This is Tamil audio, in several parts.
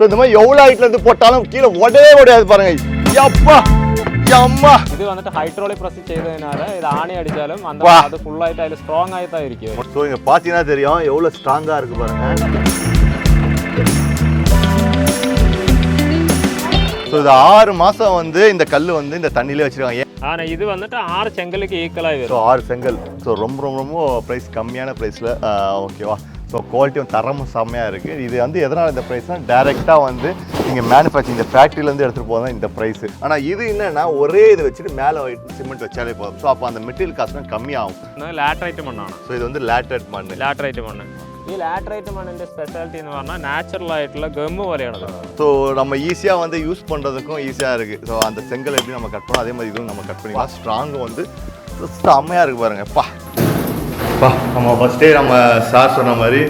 ஸோ இந்த மாதிரி எவ்வளோ ஹைட்ல இருந்து போட்டாலும் கீழே உடையாது பாருங்க. யப்பா யம்மா. இது வந்துட்டு ஹைட்ரோலிக் ப்ரெஸ் செய்ததுனால இது ஆணி அடிச்சாலும் அந்த அது ஃபுல் ஆயிட்டு அதில் ஸ்ட்ராங் ஆகி தான் இருக்கு. ஸோ இங்க பார்த்தீங்கன்னா தெரியும் எவ்வளோ ஸ்ட்ராங்கா இருக்கு பாருங்க. ஸோ இது 6 மாசம் வந்து இந்த கல் வந்து இந்த தண்ணியிலே வச்சிருக்காங்க. ஆனால் இது வந்துட்டு 6 செங்கலுக்கு ஈக்குவலாக வரும். ஸோ 6 செங்கல். ஸோ ரொம்ப ரொம்ப ரொம்ப ப்ரைஸ் கம்மியான ப்ரைஸில் ஓகேவா. ஸோ குவாலிட்டியும் தரமும் செம்மையாக இருக்குது. இது வந்து எதனால் இந்த ப்ரைஸ்னால் டேரெக்டாக வந்து நீங்கள் மேனுஃபேக்சரிங் இந்த ஃபேக்ட்ரியிலேருந்து எடுத்துகிட்டு போதான் இந்த ப்ரைஸு. ஆனால் இது என்னென்னா ஒரே இதை வச்சுட்டு மேலே சிமெண்ட் வச்சாலே போதும். ஸோ அப்போ அந்த மெட்டீரியல் காஸ்ட்லாம் கம்மியாகும். லேட்ரைட் மண்ணாണ്. ஸோ இது வந்து லேட்ரைட் മണ്ണ്. ഈ ലാറ്ററൈറ്റ് മണ്ണിൻ്റെ സ്പെഷ്യാലിറ്റി എന്ന് പറഞ്ഞാൽ നാച്ചുറൽ ആയിട്ടുള്ള ഗമ്മ് പോലെയാണ്. ஸோ நம்ம ஈஸியாக வந்து யூஸ் பண்ணுறதுக்கும் ஈஸியாக இருக்குது. ஸோ அந்த செங்கல் எப்படி நம்ம கட் பண்ணோம் அதே மாதிரி இதுவும் நம்ம கட் பண்ணிக்கலாம். ஸ்ட்ராங்கு வந்து செம்மையாக இருக்குது பாருங்கப்பா. நம்ம ஃபஸ்ட்டே நம்ம சார் சொன்ன மாதிரி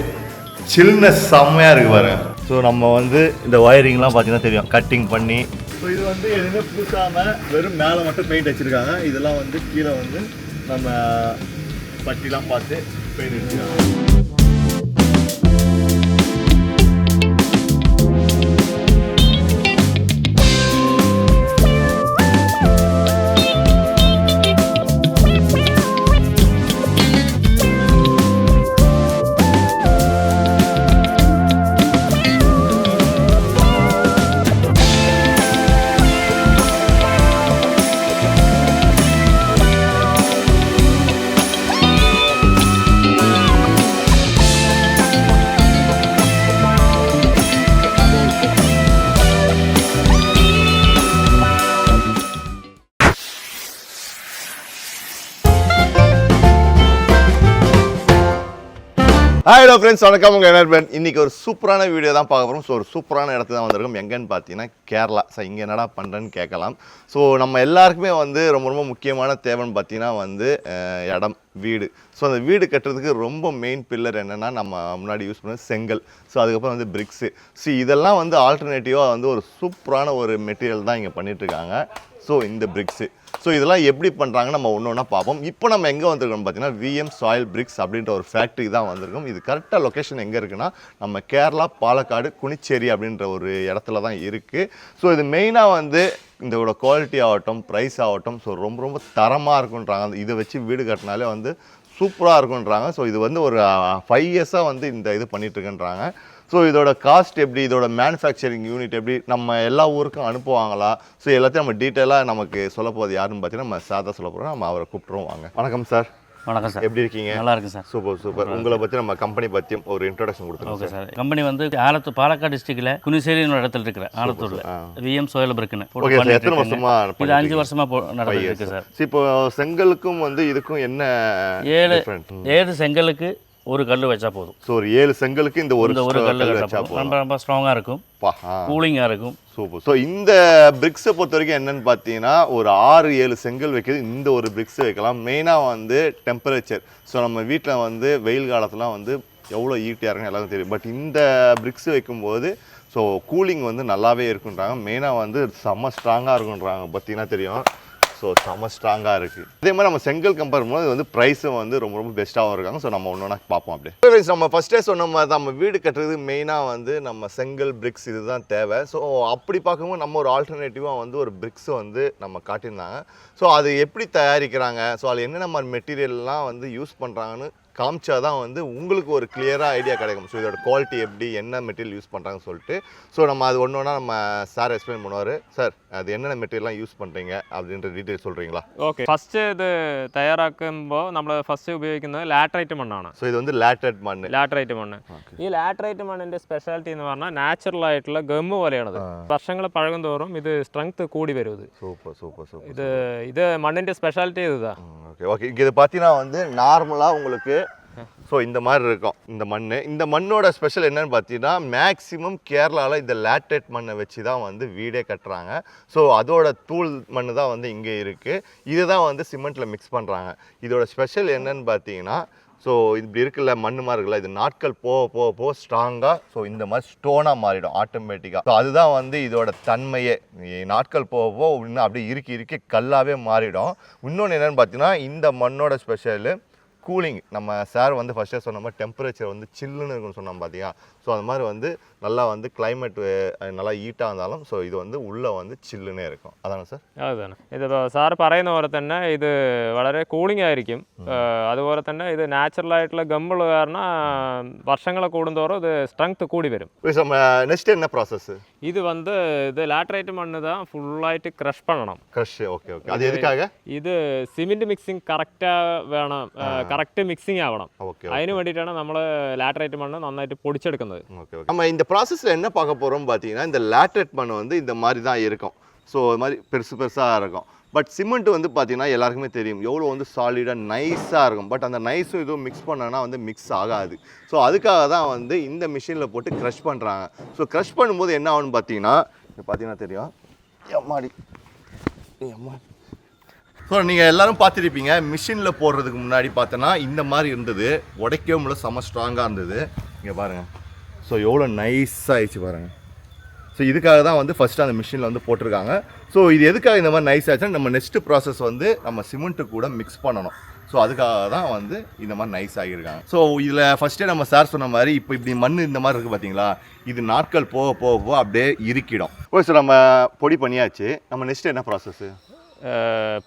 சில்னஸ் செம்மையாக இருக்குது பாருங்க. ஸோ நம்ம வந்து இந்த ஒயரிங்லாம் பார்த்தீங்கன்னா தெரியும் கட்டிங் பண்ணி. ஸோ இது வந்து எதுவுமே பூசாமல் வெறும் மேலே மட்டும் பெயிண்ட் வச்சுருக்காங்க. இதெல்லாம் வந்து கீழே வந்து நம்ம பட்டிலாம் பார்த்து பெயிண்ட் வச்சுருக்காங்க. ஹலோ ஃப்ரெண்ட்ஸ், வணக்கம். உங்கள் என்ன இன்றைக்கி ஒரு சூப்பரான வீடியோ தான் பார்க்க போகிறோம். ஸோ ஒரு சூப்பரான இடத்துல தான் வந்திருக்கோம். எங்கன்னு பார்த்தீங்கன்னா கேரளா. ஸோ இங்கே என்னடா பண்ணுறேன்னு கேட்கலாம். ஸோ நம்ம எல்லாருக்குமே வந்து ரொம்ப ரொம்ப முக்கியமான தேவைன்னு பார்த்தீங்கன்னா வந்து இடம், வீடு. ஸோ அந்த வீடு கட்டுறதுக்கு ரொம்ப மெயின் பில்லர் என்னென்னா நம்ம முன்னாடி யூஸ் பண்ண செங்கல். ஸோ அதுக்கப்புறம் வந்து பிரிக்ஸு. ஸோ இதெல்லாம் வந்து ஆல்டர்னேட்டிவாக வந்து ஒரு சூப்பரான ஒரு மெட்டீரியல் தான் இங்கே பண்ணிகிட்ருக்காங்க. ஸோ இந்த பிரிக்ஸு. ஸோ இதெல்லாம் எப்படி பண்ணுறாங்கன்னு நம்ம ஒன்று ஒன்றா பார்ப்போம். இப்போ நம்ம எங்கே வந்திருக்கோம்னு பார்த்தீங்கன்னா விஎம் சாயில் பிரிக்ஸ் அப்படின்ற ஒரு ஃபேக்ட்ரி தான் வந்திருக்கோம். இது கரெக்டாக லொக்கேஷன் எங்கே இருக்குன்னா நம்ம கேரளா பாலக்காடு குனிச்சேரி அப்படின்ற ஒரு இடத்துல தான் இருக்குது. ஸோ இது மெயினாக வந்து இதோட குவாலிட்டி ஆகட்டும், ப்ரைஸ் ஆகட்டும், ஸோ ரொம்ப ரொம்ப தரமாக இருக்குன்றாங்க. இதை வச்சு வீடு கட்டினாலே வந்து சூப்பராக இருக்குன்றாங்க. ஸோ இது வந்து ஒரு 5 இயர்ஸாக வந்து இந்த இது பண்ணிகிட்ருக்குன்றாங்க. ஸோ இதோட காஸ்ட் எப்படி, இதோட மேனுஃபேக்சரிங் யூனிட் எப்படி, நம்ம எல்லா ஊருக்கும் அனுப்புவாங்களா, ஸோ எல்லாத்தையும் நம்ம டீட்டெயிலாக நமக்கு சொல்ல போகிறது யாருன்னு பார்த்தீங்கன்னா நம்ம சார் தான் சொல்ல போகிறோம். நம்ம அவரை கூப்பிட்ருவோம். வாங்க. வணக்கம் சார். வணக்கம் சார். எப்படி இருக்கீங்க? நல்லா இருக்கு சார். சூப்பர். உங்களை பற்றி நம்ம கம்பெனி பற்றியும் ஒரு இன்ட்ரோடக்ஷன் கொடுத்துருக்கோம். Okay sir. கம்பெனி வந்து ஆலத்தூர், பாலக்காடு டிஸ்ட்ரிக்ட்ல குனிசேரின்னு ஒரு இடத்துல இருக்கிற ஆலத்தூர்ல விஎம் சோயில் பிரிக்னு. எத்தனை வருஷமா? இது 5 வருஷமா நடந்துருக்கு சார். இப்போ செங்கலுக்கும் வந்து இதுக்கும் என்ன? 7 செங்கலுக்கு ஒரு கல் வச்சா போதும். ஸோ ஒரு 7 செங்கலுக்கு இந்த ஒரு கல் வச்சா போதும். ரொம்ப ஸ்ட்ராங்காக இருக்கும், கூலிங்காக இருக்கும். சூப்பர். ஸோ இந்த பிரிக்ஸை பொறுத்த வரைக்கும் என்னன்னு பார்த்தீங்கன்னா ஒரு 6-7 செங்கல் வைக்கிறது இந்த ஒரு பிரிக்ஸ் வைக்கலாம். மெயினாக வந்து டெம்பரேச்சர். ஸோ நம்ம வீட்டில் வந்து வெயில் காலத்துலாம் வந்து எவ்வளோ ஈட்டியாக இருக்குன்னு எல்லாருக்கும் தெரியும். பட் இந்த பிரிக்ஸ் வைக்கும்போது ஸோ கூலிங் வந்து நல்லாவே இருக்குன்றாங்க. மெயினாக வந்து செம்ம ஸ்ட்ராங்காக இருக்குன்றாங்க. பார்த்தீங்கன்னா தெரியும். ஸோ செம்ம ஸ்ட்ராங்காக இருக்குது. அதே மாதிரி நம்ம செங்கல் கம்பேர் பண்ணும்போது இது வந்து ப்ரைஸும் வந்து ரொம்ப ரொம்ப பெஸ்ட்டாகவும் இருக்காங்க. ஸோ நம்ம ஒன்று ஒன்றா பார்ப்போம். அப்படியே நம்ம ஃபஸ்ட்டே சொன்ன மாதிரி நம்ம வீடு கட்டுறது மெயினாக வந்து நம்ம செங்கல் பிரிக்ஸ் இது தான் தேவை. ஸோ அப்படி பார்க்கும்போது நம்ம ஒரு ஆல்டர்னேட்டிவாக வந்து ஒரு பிரிக்ஸை வந்து நம்ம காட்டியிருந்தாங்க. ஸோ அது எப்படி தயாரிக்கிறாங்க, ஸோ அது என்னென்ன மாதிரி மெட்டீரியல்லாம் வந்து யூஸ் பண்ணுறாங்கன்னு காமிச்சா தான் வந்து உங்களுக்கு ஒரு கிளியராக ஐடியா கிடைக்கும். ஸோ இதோட குவாலிட்டி எப்படி, என்ன மெட்டீரியல் யூஸ் பண்ணுறாங்கன்னு சொல்லிட்டு ஸோ நம்ம அது ஒன்று ஒன்றா நம்ம சார் எக்ஸ்பிளைன் பண்ணுவார். சார் அது என்னென்ன மெட்டீரியல்லாம் யூஸ் பண்ணுறீங்க அப்படின்ற டீட்டெயில் சொல்கிறீங்களா? ஓகே. ഫസ്റ്റ് ഇത് തയ്യാറാക്കുമ്പോൾ നമ്മൾ ഫസ്റ്റ് ഉപയോഗിക്കുന്നത് ലാറ്ററൈറ്റ് മണ്ണാണ്. സോ ഇത് வந்து ലാറ്ററൈറ്റ് മണ്ണ്. ഈ ലാറ്ററൈറ്റ് മണ്ണിന്റെ സ്പെഷ്യാലിറ്റി എന്ന് പറഞ്ഞാൽ നാച്ചുറൽ ആയിട്ടുള്ള ഗമ്മ് പോലെയാണ്. വർഷങ്ങൾ പഴകും തോറും ഇത് സ്ട്രെങ്ത് കൂടി വരും. ഇത് സൂപ്പർ. ഇത് മണ്ണിന്റെ സ്പെഷ്യാലിറ്റി இதுதான். ஓகே. இது பார்த்தீங்கன்னா வந்து நார்மலாக உங்களுக்கு ஸோ இந்த மாதிரி இருக்கும் இந்த மண்ணோட ஸ்பெஷல் என்னன்னு பார்த்தீங்கன்னா மேக்ஸிமம் கேரளாவில் இந்த லேட்டரைட் மண்ணை வச்சு தான் வந்து வீடே கட்டுறாங்க. ஸோ அதோட தூள் மண் தான் வந்து இங்கே இருக்குது. இதை தான் வந்து சிமெண்ட்டில் மிக்ஸ் பண்ணுறாங்க. இதோட ஸ்பெஷல் என்னன்னு பார்த்தீங்கன்னா ஸோ இப்படி இருக்குல்ல மண் மாதிரி இருக்குல்ல, இது நாட்கள் போக ஸ்ட்ராங்காக ஸோ இந்த மாதிரி ஸ்டோனாக மாறிடும் ஆட்டோமேட்டிக்காக. ஸோ அதுதான் வந்து இதோட தன்மையே. நாட்கள் போக இன்னும் அப்படியே இறுக்கி கல்லாகவே மாறிடும். இன்னொன்று என்னென்னு பார்த்தீங்கன்னா இந்த மண்ணோட ஸ்பெஷலு கூலிங் நம்ம சார் வந்து ஃபஸ்ட்டே சொன்ன மாதிரி டெம்பரேச்சர் வந்து சில்லுன்னு இருக்குன்னு சொன்னோம் பார்த்தியா. ஸோ அது மாதிரி வந்து நல்லா வந்து கிளைமேட் நல்லா ஹீட்டாக இருந்தாலும் ஸோ ഇത് வந்து உள்ளே வந்து ചില്ലുന്നേ இருக்கும். അതാണ് സാർ? അതാണ്. ഇതിപ്പോൾ സാറ് പറയുന്ന പോലെ തന്നെ ഇത് വളരെ കൂളിംഗ് ആയിരിക്കും. അതുപോലെ തന്നെ ഇത് നാച്ചുറൽ ആയിട്ടുള്ള ഗമ്മുള്ള കാരണം വർഷങ്ങൾ കൂടുന്തോറും ഇത് സ്ട്രെങ്ത് കൂടി വരും. நெக்ஸ்ட் என்ன ப்ராசஸ்? இது வந்து இது லேட்டரைட் மண்ணு தான் ஃபுல்லாയിട്ട് க்ரஷ் பண்ணணும். Crush, okay okay. அது எதுக்காக? ഇത് സിമെന്റ് മിക്സിംഗ് കറക്റ്റാக വേണം, കറക്റ്റ് മിക്സിംഗ് ആവണം. അതിന് വേണ്ടിയിട്ടാണ് നമ്മൾ ലാറ്ററൈറ്റ് മണ്ണ് നന്നായിട്ട് പൊടിച്ചെടുക്കുന്നത്. Okay okay. நம்ம இந்த ப்ராசஸில் என்ன பார்க்க போகிறோம் பார்த்தீங்கன்னா, இந்த லேட்டரைட் மண் வந்து இந்த மாதிரி தான் இருக்கும். ஸோ இது மாதிரி பெருசாக இருக்கும். பட் சிமெண்ட் வந்து பார்த்தீங்கன்னா எல்லாருக்குமே தெரியும் எவ்வளோ வந்து சாலிடாக நைஸாக இருக்கும். பட் அந்த நைஸும் இதுவும் மிக்ஸ் பண்ணனா வந்து மிக்ஸ் ஆகாது. ஸோ அதுக்காக தான் வந்து இந்த மிஷினில் போட்டு க்ரஷ் பண்ணுறாங்க. ஸோ க்ரஷ் பண்ணும்போது என்ன ஆகும்னு பார்த்தீங்கன்னா தெரியும். எம்மாடி. ஸோ நீங்கள் எல்லோரும் பார்த்துருப்பீங்க, மிஷினில் போடுறதுக்கு முன்னாடி பார்த்தோன்னா இந்த மாதிரி இருந்தது. உடைக்கவே முடியல, செம்ம ஸ்ட்ராங்காக இருந்தது. இங்கே பாருங்கள். ஸோ எவ்வளோ நைஸாக ஆயிடுச்சு பாருங்கள். ஸோ இதுக்காக தான் வந்து ஃபஸ்ட்டு அந்த மிஷினில் வந்து போட்டிருக்காங்க. ஸோ இது எதுக்காக இந்த மாதிரி நைஸ் ஆச்சுன்னா, நம்ம நெக்ஸ்ட்டு ப்ராசஸ் வந்து நம்ம சிமெண்ட்டு கூட மிக்ஸ் பண்ணணும். ஸோ அதுக்காக தான் வந்து இந்த மாதிரி நைஸ் ஆகியிருக்காங்க. ஸோ இதில் ஃபஸ்ட்டே நம்ம சார் சொன்ன மாதிரி இப்போ இப்படி மண் இந்த மாதிரி இருக்குது பார்த்தீங்களா, இது நாட்கள் போக போக போக அப்படியே இறுக்கிடும். ஓகே சார், நம்ம பொடி பண்ணியாச்சு. நம்ம நெக்ஸ்ட்டு என்ன ப்ராசஸ்ஸு?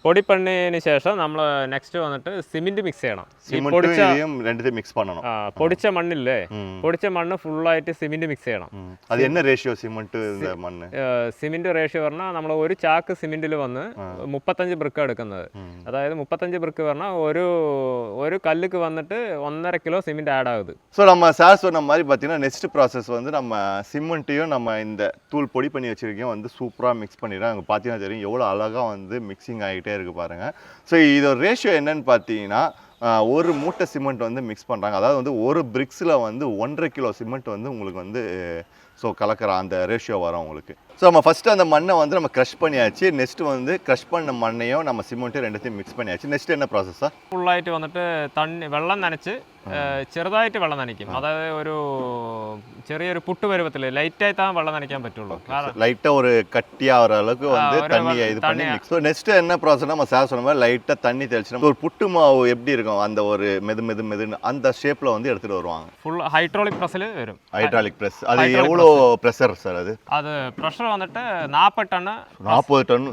പൊടി പണിയതിന് ശേഷം നമ്മൾ നെക്സ്റ്റ് വന്നിട്ട് സിമെന്റ് മിക്സ് ചെയ്യണം. ரெண்டுத்தையும் மிக்ஸ் பண்ணணும். പൊടിച്ച മണ്ണില്ലേ, പൊടിച്ച മണ്ണ് ഫുള്ളായിട്ട് സിമെന്റ് മിക്സ് ചെയ്യണം. അത് என்ன ரேஷியோ സിമെന്റ് മണ്ണ്? സിമെന്റ് റേഷ്യോ പറഞ്ഞാൽ നമ്മൾ ഒരു ചാക്ക് സിമെന്റിൽ വന്ന് 35 ബ്രിക്ക് എടുക്കുന്നത്. അതായത് 35 ബ്രിക്ക് പറഞ്ഞാൽ ഒരു കല്ലുക്ക് വന്നിട്ട് 1.5 കിലോ സിമെന്റ് ആഡ് ആகுது. ஸோ நம்ம சார் சொன்ன மாதிரி பார்த்தீங்கன்னா நெக்ஸ்ட் ப்ராசஸ் வந்து நம்ம சிமெண்ட்டையும் நம்ம இந்த தூள் பொடி பண்ணி வச்சிருக்கோம் வந்து சூப்பராக மிக்ஸ் பண்ணிடுறோம். அங்கே பார்த்தீங்கன்னா தெரியும் எவ்வளோ அழகாக வந்து மிக்சிங் ஆகிட்டே இருக்குது பாருங்கள். ஸோ இதோட ரேஷியோ என்னன்னு பார்த்தீங்கன்னா, ஒரு மூட்டை சிமெண்ட் வந்து மிக்ஸ் பண்ணுறாங்க. அதாவது வந்து ஒரு பிரிக்ஸில் வந்து 1.5 கிலோ சிமெண்ட் வந்து உங்களுக்கு வந்து ஸோ கலக்கிற அந்த ரேஷியோ வரும் உங்களுக்கு. ஸோ நம்ம ஃபஸ்ட்டு அந்த மண்ணை வந்து நம்ம க்ரஷ் பண்ணியாச்சு. நெக்ஸ்ட்டு வந்து க்ரஷ் பண்ண மண்ணையும் நம்ம சிமெண்ட்டையும் ரெண்டுத்தையும் மிக்ஸ் பண்ணியாச்சு. நெக்ஸ்ட் என்ன ப்ராசஸா? ഫുള്ളായിട്ട് വന്നിട്ട് വെള്ളം നനച്ച് ചെറുതായിട്ട് വെള്ളം നനയ്ക്കും. അതായത് ഒരു ചെറിയൊരു പുട്ട് പരുവത്തിൽ ലൈറ്റായിട്ടാണ് വെള്ളം നനയ്ക്കാൻ പറ്റുള്ളൂ. லைட்டாக ஒரு கட்டியாக வர அளவுக்கு வந்து தண்ணியை இது பண்ணி மிக்ஸ். ஸோ நெக்ஸ்ட்டு என்ன ப்ராசஸ்? நம்ம சார் சொன்ன மாதிரி லைட்டாக தண்ணி தெளிச்சு ஒரு புட்டு மாவு எப்படி இருக்கும் அந்த ஒரு மெதுன்னு அந்த ஷேப்பில் வந்து எடுத்துகிட்டு வருவாங்க. ஃபுல் ஹைட்ராலிக் ப்ரெஸ்ஸில் வரும். Hydraulic press. அது எவ்வளோ ப்ரெஷர் சார்? அது ப்ரெஷர் வந்துட்டு 40 டன். 40 டன்.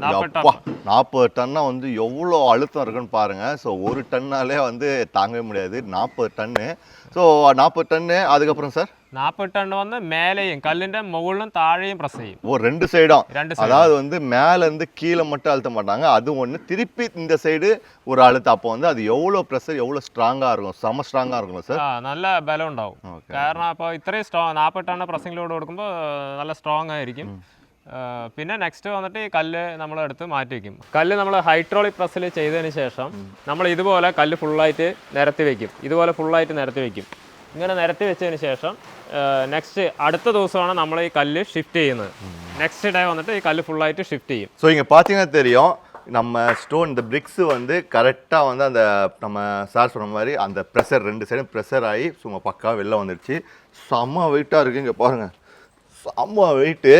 40 டன்னா வந்து எவ்வளோ அழுத்தம் இருக்குன்னு பாருங்கள். ஸோ ஒரு டன்னாலே வந்து தாங்கவே முடியாது. 40 டன்னு. ஸோ 40 டன்னு. அதுக்கப்புறம் சார் 40 டன் வந்து மேலேயும் கல்லிൻ്റെ முകളിலும் தாழையும் ப்ரெஸ் செய்யும். ரெண்டு சைடும். அதாவது வந்து மேலேருந்து கீழே மட்டும் அழுத்த மாட்டாங்க. அது ஒன்று திருப்பி இந்த சைடு ஒரு அழுத்தம். அப்போ வந்து அது எவ்வளோ ப்ரெஷர் எவ்வளோ ஸ்ட்ராங்காக இருக்கும், செம ஸ்ட்ராங்காக இருக்கும் சார். നല്ല ബലം ഉണ്ടാവും. കാരണം അപ്പോൾ ഇത്രയും 40 ടൺ പ്രസ്സിംഗ് ലോഡ് കൊടുക്കുമ്പോൾ നല്ല സ്ട്രോങ് ആയിരിക്കും. പിന്നെ നെക്സ്റ്റ് വന്നിട്ട് ഈ കല്ല് നമ്മളെടുത്ത് മാറ്റി വയ്ക്കും. കല്ല് നമ്മൾ ഹൈഡ്രോളിക് പ്രസ്സിൽ ചെയ്തതിന് ശേഷം നമ്മൾ ഇതുപോലെ കല്ല് ഫുള്ളായിട്ട് നിരത്തി വയ്ക്കും. ഇതുപോലെ ഫുള്ളായിട്ട് നിരത്തി വയ്ക്കും. ഇങ്ങനെ നിരത്തി വെച്ചതിന് ശേഷം നെക്സ്റ്റ് അടുത്ത ദിവസമാണ് നമ്മൾ ഈ കല്ല് ഷിഫ്റ്റ് ചെയ്യുന്നത്. നെക്സ്റ്റ് ഡേ വന്നിട്ട് ഈ കല്ല് ഫുള്ളായിട്ട് ഷിഫ്റ്റ് ചെയ്യും. ஸோ இங்கே பார்த்தீங்கன்னா தெரியும் நம்ம ஸ்டோன் இந்த பிரிக்ஸு வந்து கரெக்டாக வந்து அந்த நம்ம சார் சொன்ன மாதிரி அந்த ப்ரெஷர் ரெண்டு சைடும் ப்ரெஷர் ஆகி சும்மா பக்கா வெளில வந்துடுச்சு. செம்ம வெயிட்டாக இருக்குது. இங்கே பாருங்கள், செம்ம வெயிட்டு.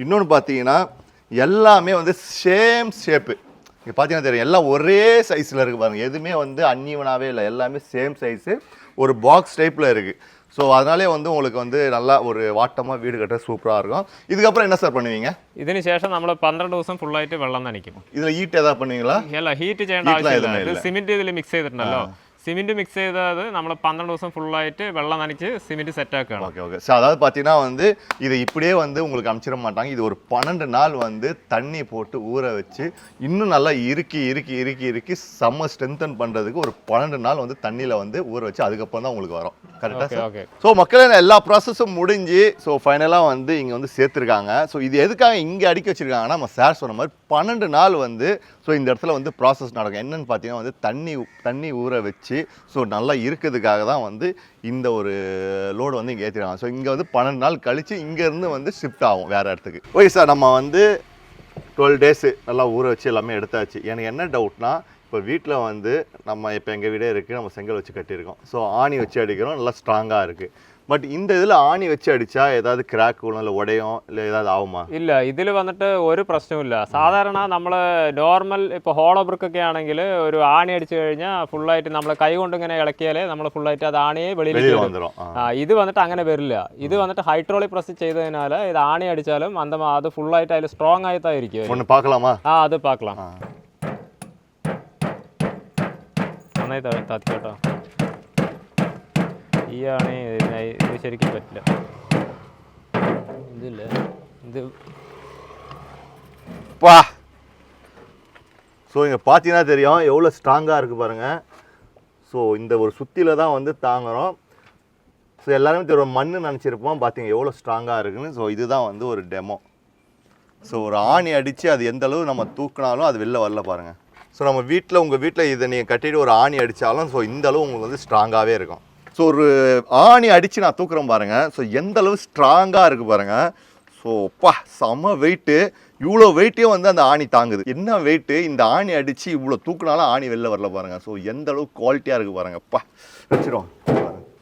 இன்னொன்று பார்த்தீங்கன்னா எல்லாமே வந்து சேம் ஷேப்பு. இங்கே பார்த்தீங்கன்னா தெரியும் எல்லாம் ஒரே சைஸில் இருக்குது பாருங்கள். எதுவுமே வந்து அன்ஈவனாகவே இல்லை, எல்லாமே சேம் சைஸு. ஒரு பாக்ஸ் டைப்பில் இருக்குது. ஸோ அதனாலே வந்து உங்களுக்கு வந்து நல்லா ஒரு வாட்டமாக வீடு கட்ட சூப்பராக இருக்கும். இதுக்கப்புறம் என்ன சார் பண்ணுவீங்க? ഇതിന് ശേഷം നമ്മൾ 12 ദിവസം ഫുള്ളായിട്ട് വെള്ളം നനയ്ക്കും. இதில் ஹீட் எதாவது பண்ணுவீங்களா? അല്ല, ഹീറ്റ് ചെയ്യേണ്ട ആവശ്യമില്ല. ഇത് സിമെന്റ് ഇതിൽ മിക്സ് ചെയ്തിട്ടുണ്ടല്ലോ. സിമെന്റ് മിക്സ് ചെയ്തത് നമ്മൾ 12 ദിവസം ഫുള്ളായിട്ട് വെള്ളം നനച്ച് സിമെന്റ് സെറ്റ് ആക്കുകയാണ്. Okay okay. ஸோ அதாவது பார்த்தீங்கன்னா வந்து இதை இப்படியே வந்து உங்களுக்கு அனுப்பிச்சிட மாட்டாங்க. இது ஒரு 12 நாள் வந்து தண்ணி போட்டு ஊற வச்சு இன்னும் நல்லா இறுக்கி செம்ம ஸ்ட்ரென்தன் பண்ணுறதுக்கு ஒரு 12 நாள் வந்து தண்ணியில் வந்து ஊற வச்சு அதுக்கப்புறம் தான் உங்களுக்கு வரும். கரெக்டாக? ஓகே. ஸோ மக்களே எல்லா ப்ராசஸும் முடிஞ்சு ஸோ ஃபைனலாக வந்து இங்கே வந்து சேர்த்துருக்காங்க. ஸோ இது எதுக்காக இங்கே அடுக்கி வச்சுருக்காங்கன்னா, நம்ம சார் சொன்ன மாதிரி 12 நாள் வந்து ஸோ இந்த இடத்துல வந்து ப்ராசஸ் நடக்கும். என்னென்னு பார்த்தீங்கன்னா வந்து தண்ணி ஊற வச்சு ஸோ நல்லா இருக்கிறதுக்காக தான் வந்து இந்த ஒரு லோடு வந்து இங்கே ஏற்றிடுவாங்க. ஸோ இங்கே வந்து 12 நாள் கழித்து இங்கேருந்து வந்து ஷிஃப்ட் ஆகும் வேறு இடத்துக்கு. ஓகே சார், நம்ம வந்து 12 டேஸு நல்லா ஊற வச்சு எல்லாமே எடுத்தாச்சு. எனக்கு என்ன டவுட்னா, இப்போ வீட்டில் வந்து நம்ம இப்போ எங்கள் வீடே இருக்குது, நம்ம செங்கல் வச்சு கட்டியிருக்கோம். ஸோ ஆணி வச்சு அடிக்கிறோம், நல்லா ஸ்ட்ராங்காக இருக்குது. பட் இந்த இதில் ஆணி வச்சு அடித்தா ஏதாவது கிராக் விழும் இல்லை உடையும் இல்லை ஏதாவது ஆகுமா? ഇല്ല ഇതിൽ വന്നിട്ട് ഒരു പ്രശ്നവുമില്ല. സാധാരണ നമ്മൾ നോർമൽ ഇപ്പോൾ ഹോളോ ബ്രിക്കൊക്കെ ആണെങ്കിൽ ഒരു ആണി അടിച്ചു കഴിഞ്ഞാൽ ഫുള്ളായിട്ട് നമ്മൾ കൈ കൊണ്ട് ഇങ്ങനെ ഇളക്കിയാലേ നമ്മൾ ഫുള്ളായിട്ട് അത് ആണിയെ വെളിയിൽ வந்துடும். ഇത് വന്നിട്ട് അങ്ങനെ വരില്ല. ഇത് വന്നിട്ട് ഹൈഡ്രോളിക് പ്രസ് ചെയ്തതിനാൽ ഇത് ആണി അടിച്ചാലും അത് ഫുള്ളായിട്ട് അതിൽ സ്ട്രോങ് ആയിട്ടായിരിക്കും. ஒன்று பார்க்கலாமா? അത് പാക്കലാം. നന്നായി തത്തി കേട്ടോ. ഈ ആണി ഇത് ശരിക്കും പറ്റില്ല. ഇതില്ല ഇത് பா. ஸோ இங்கே பார்த்தீங்கன்னா தெரியும் எவ்வளோ ஸ்ட்ராங்காக இருக்குது பாருங்கள். ஸோ இந்த ஒரு சுத்தியில் தான் வந்து தாங்குறோம். ஸோ எல்லாருமே தெரியும் மண்ணு நினச்சிருப்போம், பார்த்தீங்க எவ்வளோ ஸ்ட்ராங்காக இருக்குன்னு. ஸோ இதுதான் வந்து ஒரு டெமோ. ஸோ ஒரு ஆணி அடித்து அது எந்த அளவு நம்ம தூக்கினாலும் அது வெளில வரல பாருங்கள். ஸோ நம்ம வீட்டில் உங்கள் வீட்டில் இதை நீங்கள் கட்டிட்டு ஒரு ஆணி அடித்தாலும் ஸோ இந்த அளவு உங்களுக்கு வந்து ஸ்ட்ராங்காகவே இருக்கும். ஸோ ஒரு ஆணி அடித்து நான் தூக்குறேன் பாருங்கள். ஸோ எந்த அளவு ஸ்ட்ராங்காக இருக்குது பாருங்கள். ஸோ பா செம வெயிட்டு. இவ்வளோ வெயிட்டையும் வந்து அந்த ஆணி தாங்குது. என்ன வெயிட்டு, இந்த ஆணி அடித்து இவ்வளோ தூக்குனாலும் ஆணி வெளில வரல பாருங்கள். ஸோ எந்த அளவு குவாலிட்டியாக இருக்குது பாருங்கள். பா வச்சிடும்.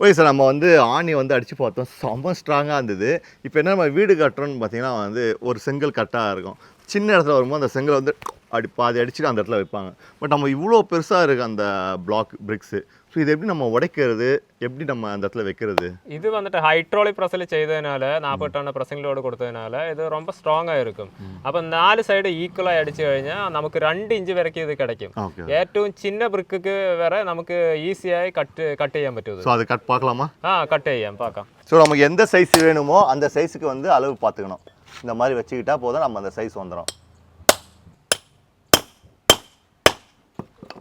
ஓகே சார், நம்ம வந்து ஆணி வந்து அடித்து பார்த்தோம், செம்ம ஸ்ட்ராங்காக இருந்தது. இப்போ என்ன நம்ம வீடு கட்டுறோன்னு பார்த்தீங்கன்னா வந்து ஒரு செங்கல் கட்டாக இருக்கும். சின்ன இடத்துல வரும்போது அந்த செங்கல் வந்து பாதி அடிச்சுட்டு அந்த இடத்துல வைப்பாங்க. பட் நம்ம இவ்வளோ பெருசாக இருக்குது அந்த பிளாக் பிரிக்ஸு. ஸோ இது எப்படி நம்ம உடைக்கிறது, எப்படி நம்ம அந்த இடத்துல வைக்கிறது? இது வந்துட்டு ஹைட்ரோலிக் ப்ரெஸ்ஸில் செய்ததுனால 40 டன் ப்ரெസ്സിங் லோடு கொடுத்ததுனால இது ரொம்ப ஸ்ட்ராங்காக இருக்கும். அப்போ 4 சைடு ஈக்குவலாக அடிச்சு കഴിഞ്ഞാൽ നമുക്ക് 2 ഇഞ്ച് വരയ്ക്കും ഇത് கிடைக்கும். ഏറ്റവും சின்ன பிரிக்குக்கு வர நமக்கு ஈஸியாகி கட் ചെയ്യാൻ പറ്റും. ஸோ அது கட் பார்க்கலாமா? கட் ചെയ്യാം, பார்க்கலாம். ஸோ நமக்கு எந்த சைஸ் வேணுமோ அந்த சைஸுக்கு வந்து அளவு பார்த்துக்கணும். இந்த மாதிரி வச்சுக்கிட்டா போதும், நம்ம அந்த சைஸ் வந்துடும்.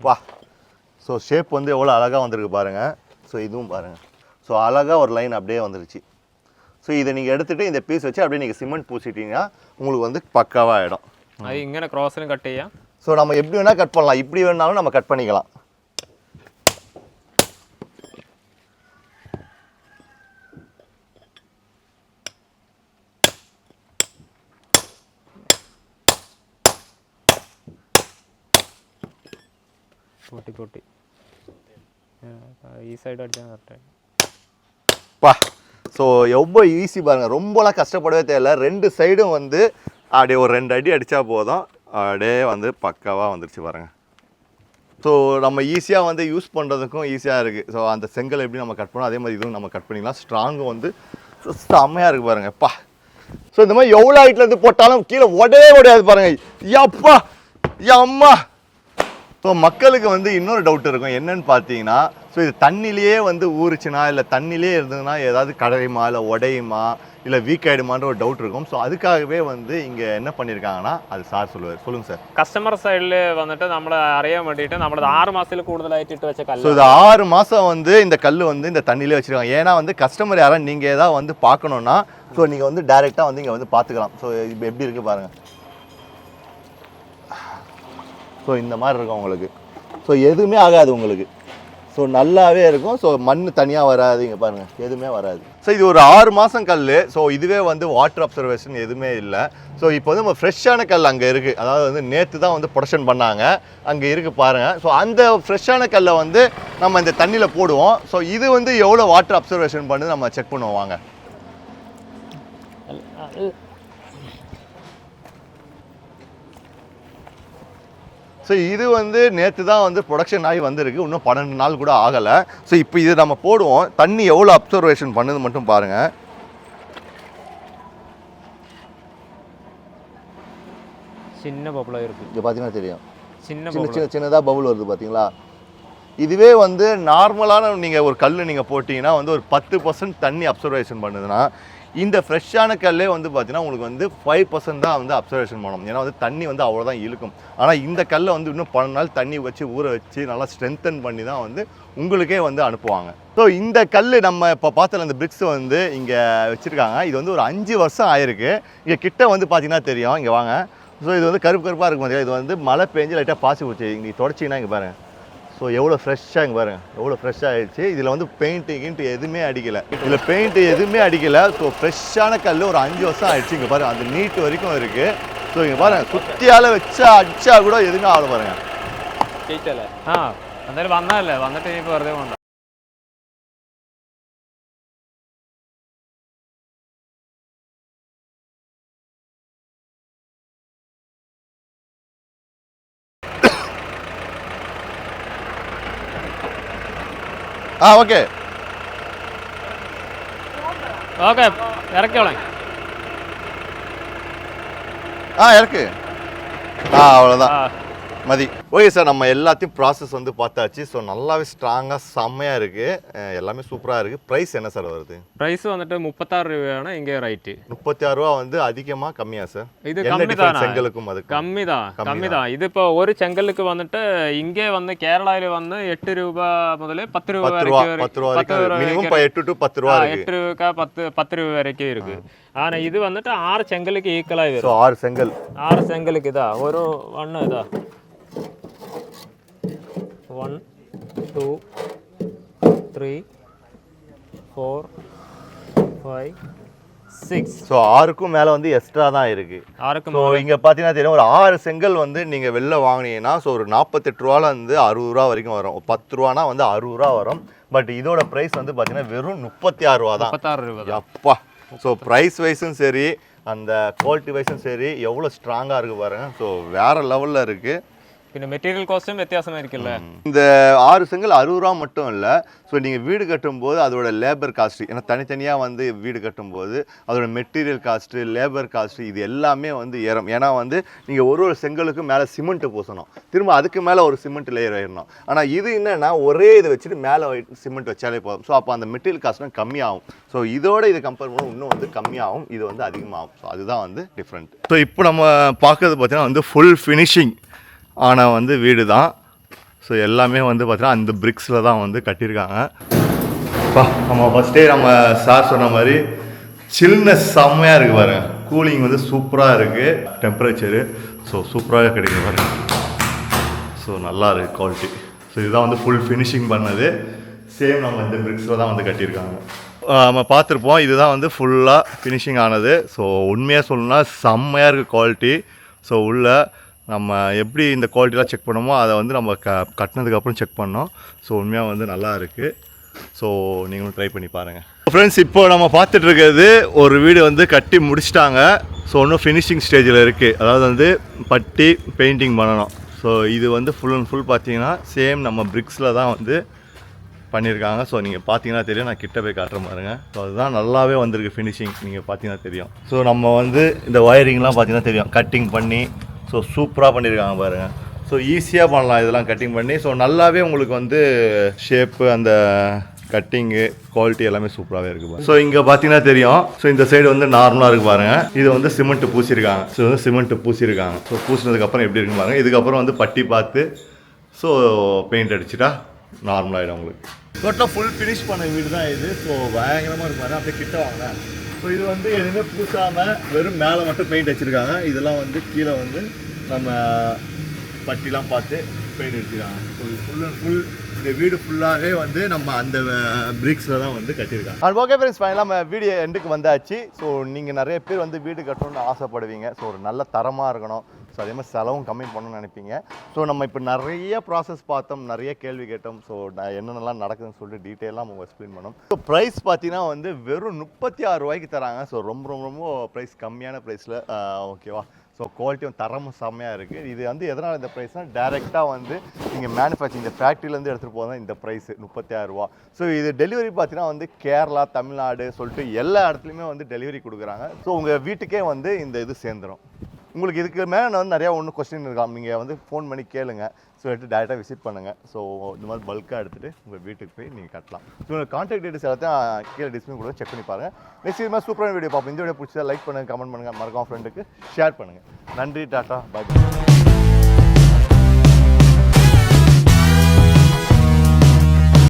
வா. ஸோ ஷேப் வந்து எவ்வளோ அழகாக வந்திருக்கு பாருங்கள். ஸோ இதுவும் பாருங்கள். ஸோ அழகாக ஒரு லைன் அப்படியே வந்துருச்சு. ஸோ இதை நீங்கள் எடுத்துகிட்டு இந்த பீஸ் வச்சு அப்படியே நீங்கள் சிமெண்ட் பூசிட்டீங்கன்னா உங்களுக்கு வந்து பக்காவாக ஆகிடும். அது இங்கே க்ராஸ்லையும் கட் ചെയ്യാം. ஸோ நம்ம எப்படி வேணால் கட் பண்ணலாம், இப்படி வேணாலும் நம்ம கட் பண்ணிக்கலாம். கூட்டி ഈ സൈഡ് അടിച്ചാൽ കറക്റ്റായി. பா. ஸோ எவ்வளோ ஈஸி பாருங்கள், ரொம்பலாம் கஷ்டப்படவே தேவையில்ல. 2 சைடும் வந்து அப்படியே ஒரு 2 அடி அடித்தா போதும், அப்படியே வந்து பக்காவாக வந்துருச்சு பாருங்கள். ஸோ நம்ம ஈஸியாக வந்து யூஸ் பண்ணுறதுக்கும் ஈஸியாக இருக்குது. ஸோ அந்த செங்கல் எப்படி நம்ம கட் பண்ணோம் அதே மாதிரி இதுவும் நம்ம கட் பண்ணிக்கலாம். ஸ்ட்ராங்கும் வந்து செம்மையாக இருக்குது பாருங்கள். பா. ஸோ இந்த மாதிரி எவ்வளோ ஹைட்லேருந்து போட்டாலும் கீழே உடையாது பாருங்கள். யப்பா அம்மா. ஸோ மக்களுக்கு வந்து இன்னொரு டவுட் இருக்கும், என்னன்னு பார்த்தீங்கன்னா ஸோ இது தண்ணிலேயே வந்து ஊறுச்சுன்னா இல்லை தண்ணிலே இருந்ததுன்னா ஏதாவது கடையுமா இல்லை உடையுமா இல்லை வீக் ஆகிடுமான்ற ஒரு டவுட் இருக்கும். ஸோ அதுக்காகவே வந்து இங்கே என்ன பண்ணியிருக்காங்கன்னா அது சார் சொல்லுவார். சொல்லுங்கள் சார். കസ്റ്റമർ സൈഡിൽ വന്നിട്ട് നമ്മൾ അറിയാൻ വേണ്ടിയിട്ട് നമ്മൾ 6 മാസത്തിൽ കൂടുതലായിട്ട് ഇട്ട് വെച്ച കല്ല്. ஸோ இது 6 மாதம் வந்து இந்த கல் வந்து இந்த தண்ணியிலே வச்சுருக்காங்க. ஏன்னா வந்து கஸ்டமர் யாராவது நீங்கள் ஏதாவது வந்து பார்க்கணுன்னா ஸோ நீங்கள் வந்து டைரெக்டாக வந்து இங்கே வந்து பார்த்துக்கலாம். ஸோ இப்போ எப்படி இருக்குது பாருங்கள். ஸோ இந்த மாதிரி இருக்கும் உங்களுக்கு. ஸோ எதுவுமே ஆகாது உங்களுக்கு. ஸோ நல்லாவே இருக்கும். ஸோ மண் தனியாக வராது, இங்கே பாருங்கள் எதுவுமே வராது. ஸோ இது ஒரு 6 மாதம் கல். ஸோ இதுவே வந்து வாட்டர் அப்சர்வேஷன் எதுவுமே இல்லை. ஸோ இப்போ வந்து நம்ம ஃப்ரெஷ்ஷான கல் அங்கே இருக்குது, அதாவது வந்து நேற்று தான் வந்து ப்ரொடக்ஷன் பண்ணாங்க, அங்கே இருக்குது பாருங்கள். ஸோ அந்த ஃப்ரெஷ்ஷான கல்லை வந்து நம்ம இந்த தண்ணியில் போடுவோம். ஸோ இது வந்து எவ்வளோ வாட்டர் அப்சர்வேஷன் பண்ணி நம்ம செக் பண்ணுவோம் வாங்க. ஸோ இது வந்து நேற்று தான் வந்து ப்ரொடக்ஷன் ஆகி வந்திருக்கு, இன்னும் 12 நாள் கூட ஆகலை. ஸோ இப்போ இது நம்ம போடுவோம், தண்ணி எவ்வளோ அப்சர்வேஷன் பண்ணுது மட்டும் பாருங்கள். சின்ன பபுளாக இருக்குது. இங்கே பார்த்தீங்கன்னா தெரியும், சின்னதாக பபுள் வருது பார்த்தீங்களா. இதுவே வந்து நார்மலான நீங்கள் ஒரு கல் நீங்கள் போட்டிங்கன்னா வந்து ஒரு 10% தண்ணி அப்சர்வேஷன் பண்ணுதுன்னா இந்த ஃப்ரெஷ்ஷான கல்லே வந்து பார்த்தீங்கன்னா உங்களுக்கு வந்து 5% தான் வந்து அப்சர்வேஷன் பண்ணணும். ஏன்னா வந்து தண்ணி வந்து அவ்வளோதான் இழுக்கும். ஆனால் இந்த கல்லை வந்து இன்னும் 12 நாள் தண்ணி வச்சு ஊற வச்சு நல்லா ஸ்ட்ரென்தன் பண்ணி தான் வந்து உங்களுக்கே வந்து அனுப்புவாங்க. ஸோ இந்த கல் நம்ம இப்போ பார்த்தல இந்த பிரிக்ஸ் வந்து இங்கே வச்சுருக்காங்க. இது வந்து ஒரு 5 வருஷம் ஆயிருக்கு. இங்கே கிட்ட வந்து பார்த்தீங்கன்னா தெரியும், இங்கே வாங்க. ஸோ இது வந்து கருப்பாக இருக்கும் பார்த்தீங்கன்னா, இது வந்து மழை பெஞ்சு லைட்டாக பாசி போச்சு. இங்கே தொடச்சிங்கன்னா இங்கே பாருங்கள். ஸோ எவ்வளோ ஃப்ரெஷ்ஷாக இங்கே பாருங்கள், எவ்வளோ ஃப்ரெஷ்ஷாக ஆகிடுச்சு. இதில் வந்து பெயிண்ட்டு எதுவுமே அடிக்கலை, இதில் பெயிண்ட்டு எதுவுமே அடிக்கலை. ஸோ ஃப்ரெஷ்ஷான கல் ஒரு 5 வருஷம் ஆகிடுச்சு. இங்கே பாருங்கள் அந்த நீட்டு வரைக்கும் இருக்குது. ஸோ இங்கே பாருங்கள் சுத்தியால் வச்சா அடிச்சா கூட எதுவுமே ஆகல பாருங்கள். എന്തായാലും വന്നതല്ലേ, വന്നിട്ട് ഇനിയിപ്പോൾ വെറുതെ കൊണ്ടോ. ஓகே ஓகே இறக்கோளேன். இறக்கு. அவ்வளோதான் மதி. ஓகே சார், நம்ம எல்லாத்தையும் ப்ராசஸ் வந்து பார்த்தாச்சு. ஸோ நல்லாவே ஸ்ட்ராங்காக செம்மையாக இருக்குது, எல்லாமே சூப்பராக இருக்குது. ப்ரைஸ் என்ன சார் வருது? ப்ரைஸ் வந்துட்டு 36 ரூபாயான இங்கே ரைட்டு. 36 ரூபா வந்து அதிகமாக கம்மியா சார்? இது கம்மி தான், செங்கலுக்கும் அது கம்மி தான். இது இப்போ ஒரு செங்கலுக்கு வந்துட்டு இங்கே வந்து கேரளாவில் வந்து 8 ரூபா முதல்ல 10 ரூபா வரைக்கும், 10 ரூபா மினிமம் 8 to 10 ரூபா இருக்கு. 8 ரூபா 10 ரூபா வரைக்கும் இருக்கு. ஆனா இது வந்துட்டு 6 செங்கலுக்கு ஈக்குவலா வரும். 6 செங்கல், 6 செங்கலுக்கு இதா ஒரு ஒன்று இதா 1 2 3 4 5 6. ஸோ 6க்கும் மேலே வந்து எக்ஸ்ட்ரா தான் இருக்கு. 6க்கு ஸோ இங்கே பார்த்தீங்கன்னா தெரியும், ஒரு 6 செங்கல் வந்து நீங்கள் வெளில வாங்கினீங்கன்னா ஸோ ஒரு 48 ரூபால வந்து 60 ரூபா வரைக்கும் வரும். 10 ரூபானா வந்து 60 ரூபா வரும். பட் இதோட ப்ரைஸ் வந்து பார்த்தீங்கன்னா வெறும் 36 ரூபா தான். 36 ரூபா அப்பா. ஸோ ப்ரைஸ் வைஸும் சரி, அந்த குவாலிட்டி வைஸும் சரி, எவ்வளோ ஸ்ட்ராங்காக இருக்குது பாருங்க. ஸோ வேறு லெவலில் இருக்குது. பின்ன மெட்டீரியல் காஸ்ட்டும் வித்தியாசமாக இருக்குல்ல. இந்த 6 செங்கல் 60 ரூபா மட்டும் இல்லை. ஸோ நீங்கள் வீடு கட்டும்போது அதோட லேபர் காஸ்ட்டு, ஏன்னா தனித்தனியாக வந்து வீடு கட்டும்போது அதோட மெட்டீரியல் காஸ்ட்டு, லேபர் காஸ்ட்டு, இது எல்லாமே வந்து ஏறும். ஏன்னா வந்து நீங்கள் ஒரு செங்கலுக்கு மேலே சிமெண்ட்டு பூசணும், திரும்ப அதுக்கு மேலே ஒரு சிமெண்ட் லேயர் ஆயிடணும். ஆனால் இது என்னென்னா ஒரே இதை வச்சுட்டு மேலே சிமெண்ட் வச்சாலே போதும். ஸோ அப்போ அந்த மெட்டீரியல் காஸ்ட்டும் கம்மியாகும். ஸோ இதோட இது கம்பேர் பண்ண இன்னும் வந்து கம்மியாகும், இது வந்து அதிகமாகும். ஸோ அதுதான் வந்து டிஃப்ரெண்ட். ஸோ இப்போ நம்ம பார்க்கறது பார்த்தீங்கன்னா வந்து ஃபுல் ஃபினிஷிங் ஆனால் வந்து வீடு தான். ஸோ எல்லாமே வந்து பார்த்தீங்கன்னா அந்த பிரிக்ஸில் தான் வந்து கட்டியிருக்காங்க. நம்ம ஃபஸ்ட்டே நம்ம சார் சொன்ன மாதிரி சில்னஸ் செம்மையாக இருக்குது பாருங்க. கூலிங் வந்து சூப்பராக இருக்குது, டெம்பரேச்சரு ஸோ சூப்பராக கிடைக்குது பாருங்க. ஸோ நல்லா இருக்குது குவாலிட்டி. ஸோ இதுதான் வந்து ஃபுல் ஃபினிஷிங் பண்ணது. சேம் நம்ம இந்த பிரிக்ஸில் தான் வந்து கட்டியிருக்காங்க. நம்ம பார்த்துருப்போம், இதுதான் வந்து ஃபுல்லாக ஃபினிஷிங் ஆனது. ஸோ உண்மையாக சொல்லணும்னா செம்மையாக இருக்குது குவாலிட்டி. ஸோ உள்ள நம்ம எப்படி இந்த குவாலிட்டிலாம் செக் பண்ணோமோ அதை வந்து நம்ம கட்டினதுக்கப்புறம் செக் பண்ணோம். ஸோ உண்மையாக வந்து நல்லா இருக்குது. ஸோ நீங்களும் ட்ரை பண்ணி பாருங்கள். ஃப்ரெண்ட்ஸ், இப்போ நம்ம பார்த்துட்டு இருக்கிறது ஒரு வீடு வந்து கட்டி முடிச்சிட்டாங்க. ஸோ இன்னும் ஃபினிஷிங் ஸ்டேஜில் இருக்குது. அதாவது வந்து பட்டி பெயிண்டிங் பண்ணணும். ஸோ இது வந்து ஃபுல் அண்ட் ஃபுல் பார்த்தீங்கன்னா சேம் நம்ம பிரிக்ஸில் தான் வந்து பண்ணியிருக்காங்க. ஸோ நீங்கள் பார்த்தீங்கன்னா தெரியும், நான் கிட்ட போய் காட்டுற பாருங்க. ஸோ அதுதான் நல்லாவே வந்திருக்கு ஃபினிஷிங், நீங்கள் பார்த்தீங்கன்னா தெரியும். ஸோ நம்ம வந்து இந்த ஒயரிங்லாம் பார்த்தீங்கன்னா தெரியும், கட்டிங் பண்ணி ஸோ சூப்பராக பண்ணியிருக்காங்க பாருங்கள். ஸோ ஈஸியாக பண்ணலாம் இதெல்லாம் கட்டிங் பண்ணி. ஸோ நல்லாவே உங்களுக்கு வந்து ஷேப்பு, அந்த கட்டிங்கு, குவாலிட்டி எல்லாமே சூப்பராகவே இருக்குது. ஸோ இங்கே பார்த்தீங்கன்னா தெரியும், ஸோ இந்த சைடு வந்து நார்மலாக இருக்குது பாருங்கள். இது வந்து சிமெண்ட்டு பூசியிருக்காங்க. ஸோ வந்து சிமெண்ட்டு பூசியிருக்காங்க. ஸோ பூசினதுக்கப்புறம் எப்படி இருக்குன்னு பாருங்கள். இதுக்கப்புறம் வந்து பட்டி பார்த்து ஸோ பெயிண்ட் அடிச்சுட்டா நார்மலாகிடும் உங்களுக்கு. டோட்டலாக ஃபுல் ஃபினிஷ் பண்ண வீடு தான் இது. ஸோ பயங்கரமாக இருக்கும். அப்படியே கிட்ட வாங்க. ஸோ இது வந்து எதுவுமே பூசாமல் வெறும் மேலே மட்டும் பெயிண்ட் அடிச்சிருக்காங்க. இதெல்லாம் வந்து கீழே வந்து நம்ம பட்டிலாம் பார்த்து பெயிண்ட் அடிச்சிருக்காங்க. ஸோ ஃபுல் அண்ட் ஃபுல் இந்த வீடு ஃபுல்லாகவே வந்து நம்ம அந்த பிரிக்ஸில் தான் வந்து கட்டியிருக்காங்க. அது ஓகே ஃப்ரெண்ட்ஸ், ஃபைனலாக நம்ம வீடியோ எண்டுக்கு வந்தாச்சு. ஸோ நீங்கள் நிறைய பேர் வந்து வீடு கட்டணும்னு ஆசைப்படுவீங்க. ஸோ ஒரு நல்ல தரமாக இருக்கணும். ஸோ அதே மாதிரி செலவும் கம்மி பண்ணணும்னு நினைப்பீங்க. ஸோ நம்ம இப்போ நிறைய ப்ராசஸ் பார்த்தோம், நிறைய கேள்வி கேட்டோம். ஸோ என்னென்னலாம் நடக்குதுன்னு சொல்லிட்டு டீட்டெயிலாக நம்ம எக்ஸ்பிளைன் பண்ணோம். ஸோ ப்ரைஸ் பார்த்தீங்கன்னா வந்து வெறும் 36 ரூபாய்க்கு தராங்க. ஸோ ரொம்ப ரொம்ப ரொம்ப ப்ரைஸ் கம்மியான ப்ரைஸில். ஓகேவா? ஸோ குவாலிட்டியும் தரமும் செம்மையாக இருக்குது. இது வந்து எதனால் இந்த ப்ரைஸ்னால் டேரெக்டாக வந்து நீங்கள் மேனுஃபேக்சரிங் இந்த ஃபேக்ட்ரியிலேருந்து எடுத்துகிட்டு போனால் இந்த ப்ரைஸ் 36 ரூபா. ஸோ இது டெலிவரி பார்த்தீங்கன்னா வந்து கேரளா, தமிழ்நாடு சொல்லிட்டு எல்லா இடத்துலையுமே வந்து டெலிவரி கொடுக்குறாங்க. ஸோ உங்கள் வீட்டுக்கே வந்து இந்த இது சேர்ந்துடும். உங்களுக்கு இதுக்கு மேலே வந்து நிறையா கொஸ்டின் இருக்கலாம், நீங்கள் வந்து ஃபோன் பண்ணி கேளுங்க. ஸோ எடுத்து டேரெக்டாக விசிட் பண்ணுங்கள். ஸோ இந்த மாதிரி பல்காக எடுத்துகிட்டு உங்கள் வீட்டுக்கு போய் நீங்கள் கட்டலாம். ஸோ உங்கள் கான்டாக்ட் டீட்டெயில்ஸ் எல்லாத்தையும் கீழே டிஸ்பிளே கூட செக் பண்ணி பாருங்கள். நெக்ஸ்ட் இது மாதிரி சூப்பரான வீடியோ பார்ப்போம். இந்த வீடியோ பிடிச்சா லைக் பண்ணுங்கள், கமெண்ட் பண்ணுங்கள், மறக்காம ஃப்ரெண்டுக்கு ஷேர் பண்ணுங்கள். நன்றி, டாட்டா, பாய்.